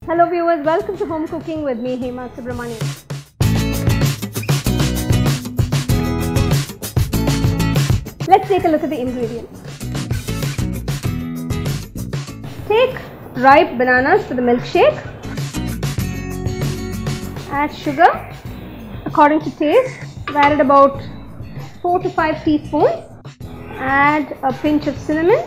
Hello viewers, welcome to Home Cooking with me, Hema Subramanian. Let's take a look at the ingredients. Take ripe bananas for the milkshake. Add sugar according to taste. I've added about 4 to 5 teaspoons. Add a pinch of cinnamon,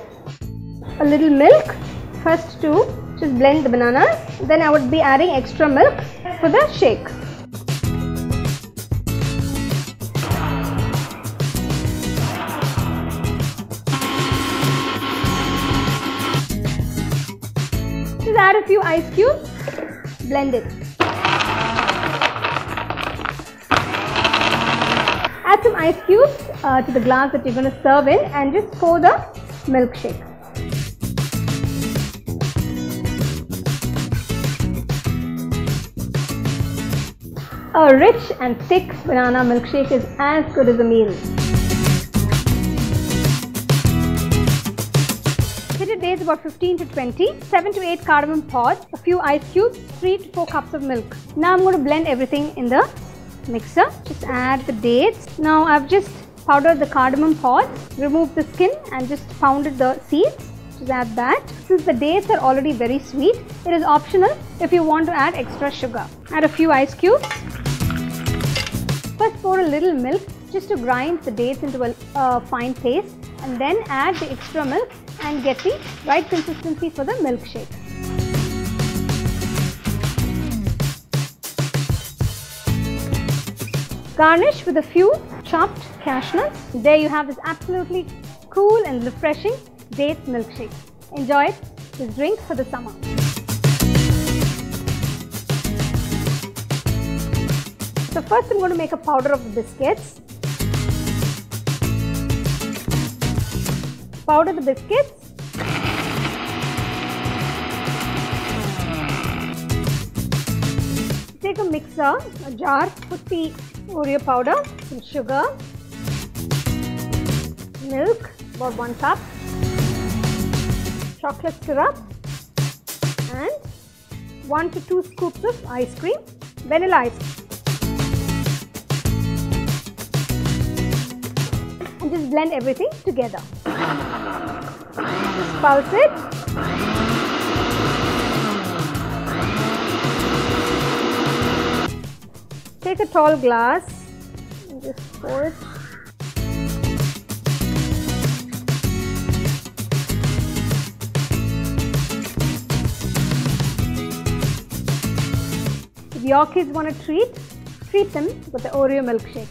a little milk. First to just blend the bananas. Then I would be adding extra milk for the shake. Just add a few ice cubes. Blend it. Add some ice cubes to the glass that you're going to serve in and just pour the milkshake. A rich and thick banana milkshake is as good as a meal. Pitted dates about 15 to 20, 7 to 8 cardamom pods, a few ice cubes, 3 to 4 cups of milk. Now I'm going to blend everything in the mixer. Just add the dates. Now I've just powdered the cardamom pods, removed the skin and just pounded the seeds. Just add that. Since the dates are already very sweet, it is optional if you want to add extra sugar. Add a few ice cubes. First pour a little milk just to grind the dates into a fine paste, and then add the extra milk and get the right consistency for the milkshake. Garnish with a few chopped cashew nuts. There you have this absolutely cool and refreshing date milkshake. Enjoy it. This drink for the summer. So first I'm going to make a powder of the biscuits. Powder the biscuits. Take a mixer, a jar, put the Oreo powder, some sugar, milk, about 1 cup, chocolate syrup and 1 to 2 scoops of ice cream, vanilla ice cream. And just blend everything together. Just pulse it. Take a tall glass and just pour it. If your kids want a treat them with the Oreo milkshake.